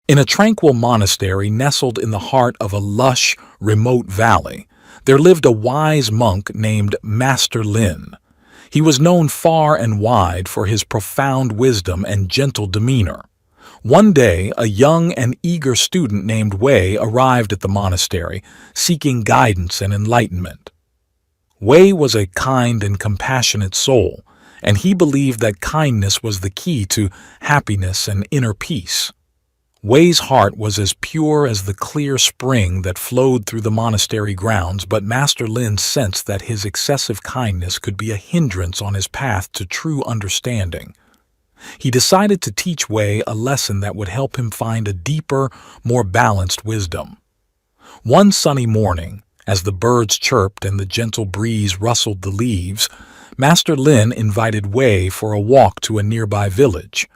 In a tranquil monastery nestled in the heart of a lush, remote valley, there lived a wise monk named Master Lin. He was known far and wide for his profound wisdom and gentle demeanor. One day, a young and eager student named Wei arrived at the monastery, seeking guidance and enlightenment. Wei was a kind and compassionate soul, and he believed that kindness was the key to happiness and inner peace. Wei's heart was as pure as the clear spring that flowed through the monastery grounds, but Master Lin sensed that his excessive kindness could be a hindrance on his path to true understanding. He decided to teach Wei a lesson that would help him find a deeper, more balanced wisdom. One sunny morning, as the birds chirped and the gentle breeze rustled the leaves, Master Lin invited Wei for a walk to a nearby village.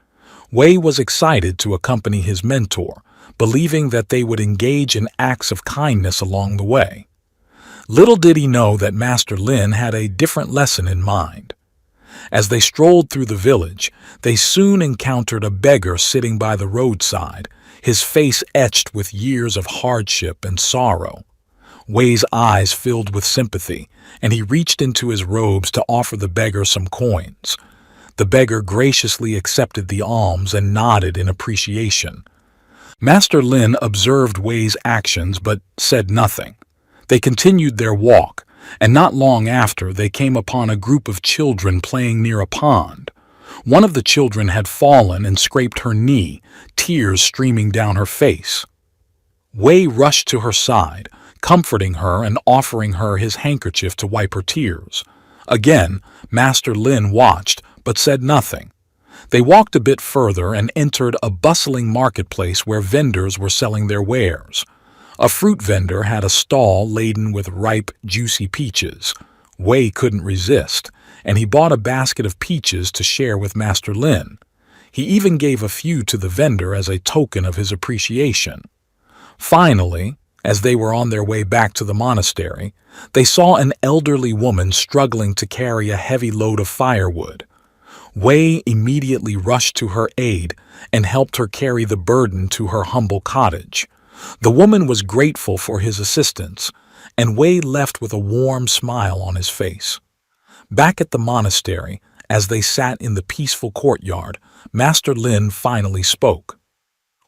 Wei was excited to accompany his mentor, believing that they would engage in acts of kindness along the way. Little did he know that Master Lin had a different lesson in mind. As they strolled through the village, they soon encountered a beggar sitting by the roadside, his face etched with years of hardship and sorrow. Wei's eyes filled with sympathy, and he reached into his robes to offer the beggar some coins. The beggar graciously accepted the alms and nodded in appreciation. Master Lin observed Wei's actions but said nothing. They continued their walk, and not long after they came upon a group of children playing near a pond. One of the children had fallen and scraped her knee, tears streaming down her face. Wei rushed to her side, comforting her and offering her his handkerchief to wipe her tears. Again, Master Lin watched, but said nothing. They walked a bit further and entered a bustling marketplace where vendors were selling their wares. A fruit vendor had a stall laden with ripe, juicy peaches. Wei couldn't resist, and he bought a basket of peaches to share with Master Lin. He even gave a few to the vendor as a token of his appreciation. Finally, as they were on their way back to the monastery, they saw an elderly woman struggling to carry a heavy load of firewood. Wei immediately rushed to her aid and helped her carry the burden to her humble cottage. The woman was grateful for his assistance, and Wei left with a warm smile on his face. Back at the monastery, as they sat in the peaceful courtyard, Master Lin finally spoke.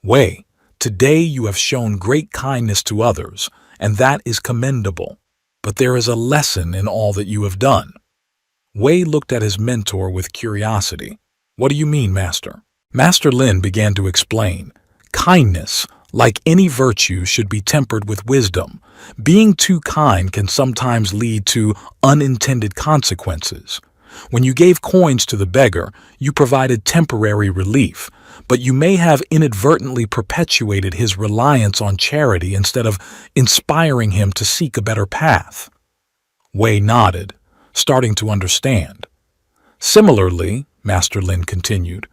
"Wei, today you have shown great kindness to others, and that is commendable. But there is a lesson in all that you have done." Wei looked at his mentor with curiosity. "What do you mean, Master?" Master Lin began to explain. "Kindness, like any virtue, should be tempered with wisdom. Being too kind can sometimes lead to unintended consequences. When you gave coins to the beggar, you provided temporary relief, but you may have inadvertently perpetuated his reliance on charity instead of inspiring him to seek a better path." Wei nodded, starting to understand. "Similarly," Master Lin continued,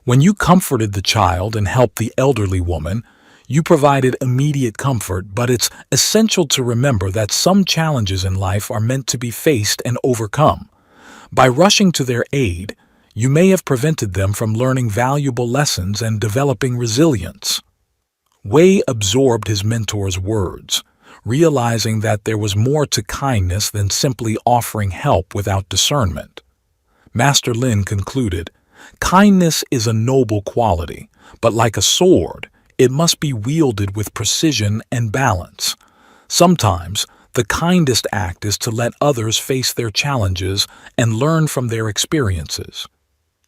"when you comforted the child and helped the elderly woman, you provided immediate comfort, but it's essential to remember that some challenges in life are meant to be faced and overcome. By rushing to their aid, you may have prevented them from learning valuable lessons and developing resilience." Wei absorbed his mentor's words, realizing that there was more to kindness than simply offering help without discernment. Master Lin concluded, "Kindness is a noble quality, but like a sword, it must be wielded with precision and balance. Sometimes, the kindest act is to let others face their challenges and learn from their experiences.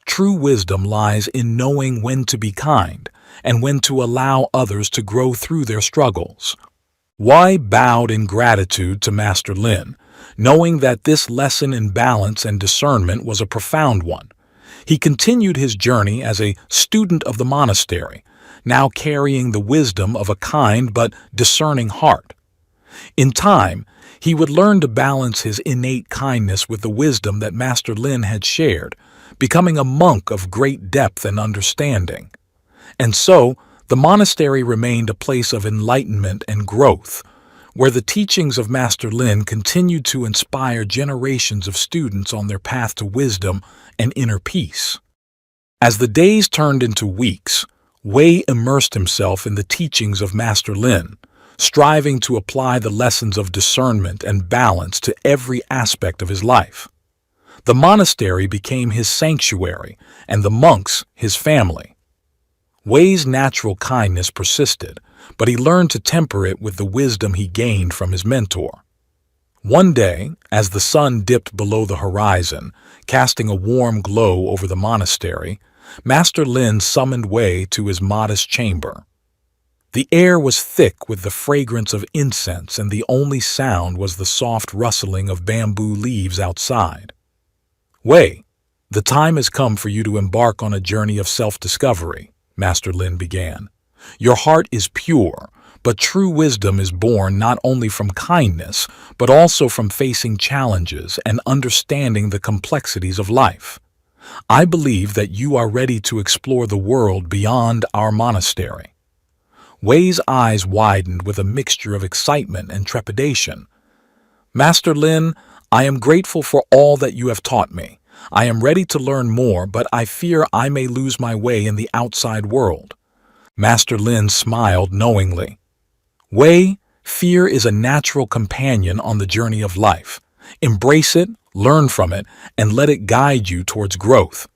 True wisdom lies in knowing when to be kind and when to allow others to grow through their struggles." Wei bowed in gratitude to Master Lin, knowing that this lesson in balance and discernment was a profound one. He continued his journey as a student of the monastery, now carrying the wisdom of a kind but discerning heart. In time, he would learn to balance his innate kindness with the wisdom that Master Lin had shared, becoming a monk of great depth and understanding. And so, the monastery remained a place of enlightenment and growth, where the teachings of Master Lin continued to inspire generations of students on their path to wisdom and inner peace. As the days turned into weeks, Wei immersed himself in the teachings of Master Lin, striving to apply the lessons of discernment and balance to every aspect of his life. The monastery became his sanctuary, and the monks his family. Wei's natural kindness persisted, but he learned to temper it with the wisdom he gained from his mentor. One day, as the sun dipped below the horizon, casting a warm glow over the monastery, Master Lin summoned Wei to his modest chamber. The air was thick with the fragrance of incense, and the only sound was the soft rustling of bamboo leaves outside. Wei, the time has come for you to embark on a journey of self-discovery, Master Lin began. Your heart is pure, but true wisdom is born not only from kindness, but also from facing challenges and understanding the complexities of life. I believe that you are ready to explore the world beyond our monastery. Wei's eyes widened with a mixture of excitement and trepidation. Master Lin, I am grateful for all that you have taught me. I am ready to learn more, but I fear I may lose my way in the outside world. Master Lin smiled knowingly. Wei, fear is a natural companion on the journey of life. Embrace it, learn from it, and let it guide you towards growth.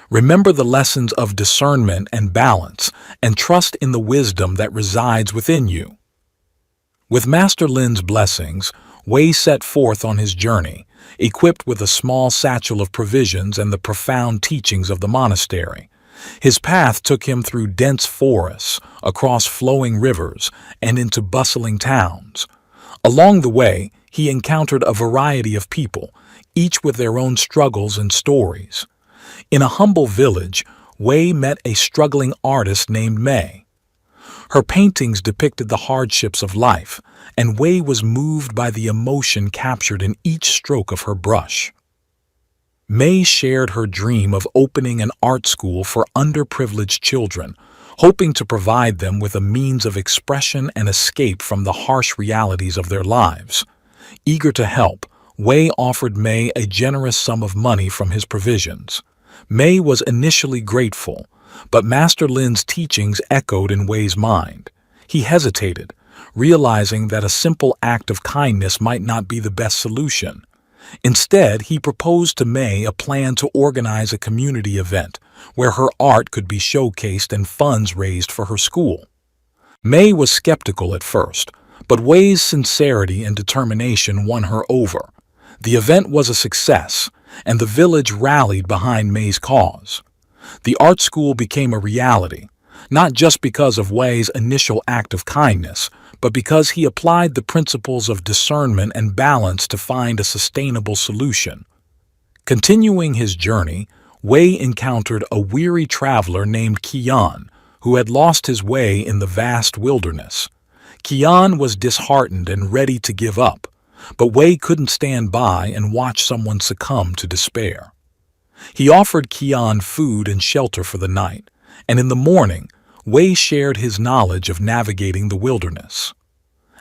Remember the lessons of discernment and balance, and trust in the wisdom that resides within you. With Master Lin's blessings, Wei set forth on his journey, equipped with a small satchel of provisions and the profound teachings of the monastery. His path took him through dense forests, across flowing rivers, and into bustling towns. Along the way, he encountered a variety of people, each with their own struggles and stories. In a humble village, Wei met a struggling artist named Mei. Her paintings depicted the hardships of life, and Wei was moved by the emotion captured in each stroke of her brush. Mei shared her dream of opening an art school for underprivileged children, hoping to provide them with a means of expression and escape from the harsh realities of their lives. Eager to help, Wei offered Mei a generous sum of money from his provisions. Mei was initially grateful, but Master Lin's teachings echoed in Wei's mind. He hesitated, realizing that a simple act of kindness might not be the best solution. Instead, he proposed to Mei a plan to organize a community event where her art could be showcased and funds raised for her school. Mei was skeptical at first, but Wei's sincerity and determination won her over. The event was a success, and the village rallied behind Mei's cause. The art school became a reality, not just because of Wei's initial act of kindness, but because he applied the principles of discernment and balance to find a sustainable solution. Continuing his journey, Wei encountered a weary traveler named Qian, who had lost his way in the vast wilderness. Qian was disheartened and ready to give up, but Wei couldn't stand by and watch someone succumb to despair. He offered Qian food and shelter for the night, and in the morning, Wei shared his knowledge of navigating the wilderness.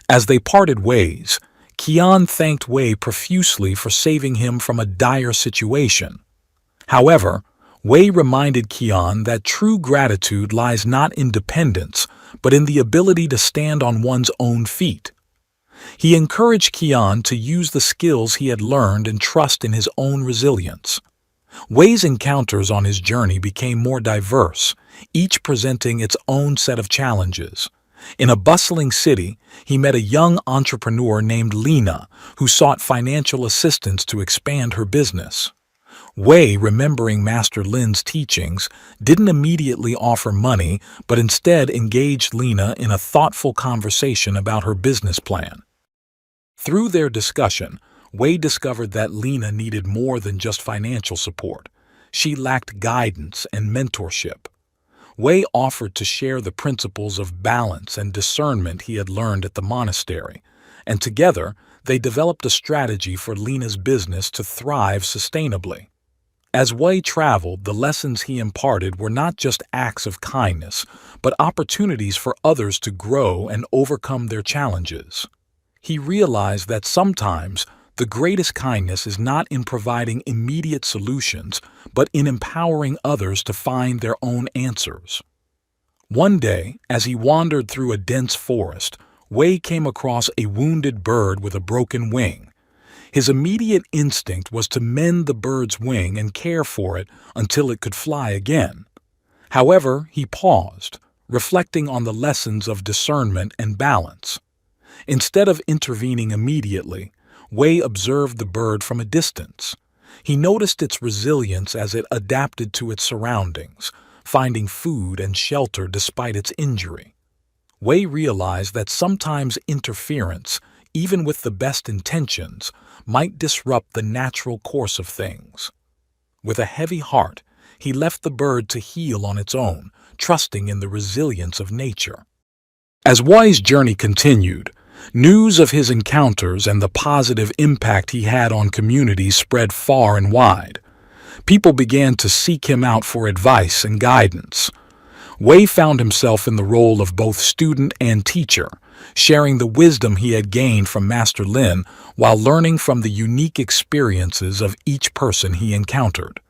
As they parted ways, Qian thanked Wei profusely for saving him from a dire situation. However, Wei reminded Qian that true gratitude lies not in dependence, but in the ability to stand on one's own feet. He encouraged Qian to use the skills he had learned and trust in his own resilience. Wei's encounters on his journey became more diverse, each presenting its own set of challenges. In a bustling city, he met a young entrepreneur named Lena who sought financial assistance to expand her business. Wei, remembering Master Lin's teachings, didn't immediately offer money, but instead engaged Lena in a thoughtful conversation about her business plan. Through their discussion, Wei discovered that Lena needed more than just financial support. She lacked guidance and mentorship. Wei offered to share the principles of balance and discernment he had learned at the monastery, and together they developed a strategy for Lena's business to thrive sustainably. As Wei traveled, the lessons he imparted were not just acts of kindness, but opportunities for others to grow and overcome their challenges. He realized that sometimes the greatest kindness is not in providing immediate solutions, but in empowering others to find their own answers. One day, as he wandered through a dense forest, Wei came across a wounded bird with a broken wing. His immediate instinct was to mend the bird's wing and care for it until it could fly again. However, he paused, reflecting on the lessons of discernment and balance. Instead of intervening immediately, Wei observed the bird from a distance. He noticed its resilience as it adapted to its surroundings, finding food and shelter despite its injury. Wei realized that sometimes interference, even with the best intentions, might disrupt the natural course of things. With a heavy heart, he left the bird to heal on its own, trusting in the resilience of nature. As Wei's journey continued, news of his encounters and the positive impact he had on communities spread far and wide. People began to seek him out for advice and guidance. Wei found himself in the role of both student and teacher, sharing the wisdom he had gained from Master Lin while learning from the unique experiences of each person he encountered.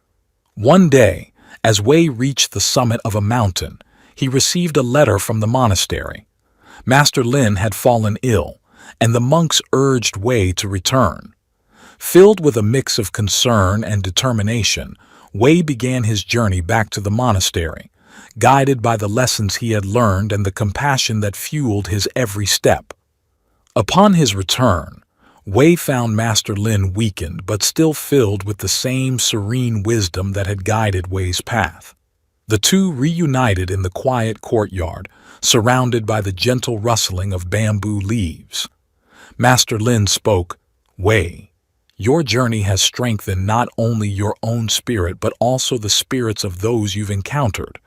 One day, as Wei reached the summit of a mountain, he received a letter from the monastery. Master Lin had fallen ill, and the monks urged Wei to return. Filled with a mix of concern and determination, Wei began his journey back to the monastery, guided by the lessons he had learned and the compassion that fueled his every step. Upon his return, Wei found Master Lin weakened but still filled with the same serene wisdom that had guided Wei's path. The two reunited in the quiet courtyard, surrounded by the gentle rustling of bamboo leaves. Master Lin spoke, "Wei, your journey has strengthened not only your own spirit but also the spirits of those you've encountered.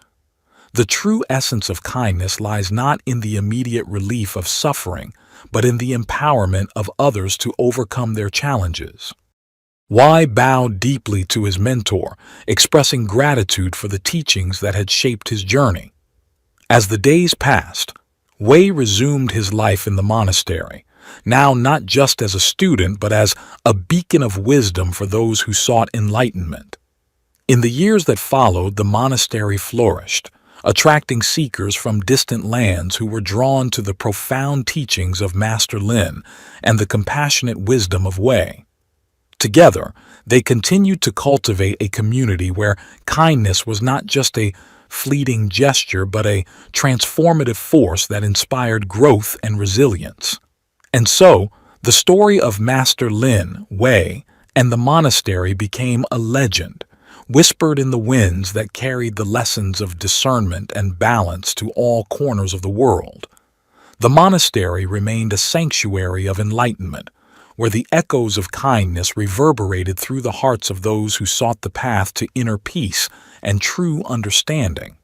The true essence of kindness lies not in the immediate relief of suffering, but in the empowerment of others to overcome their challenges." Wei bowed deeply to his mentor, expressing gratitude for the teachings that had shaped his journey. As the days passed, Wei resumed his life in the monastery, now not just as a student but as a beacon of wisdom for those who sought enlightenment. In the years that followed, the monastery flourished, attracting seekers from distant lands who were drawn to the profound teachings of Master Lin and the compassionate wisdom of Wei. Together, they continued to cultivate a community where kindness was not just a fleeting gesture but a transformative force that inspired growth and resilience. And so, the story of Master Lin, Wei, and the monastery became a legend, whispered in the winds that carried the lessons of discernment and balance to all corners of the world. The monastery remained a sanctuary of enlightenment, where the echoes of kindness reverberated through the hearts of those who sought the path to inner peace and true understanding.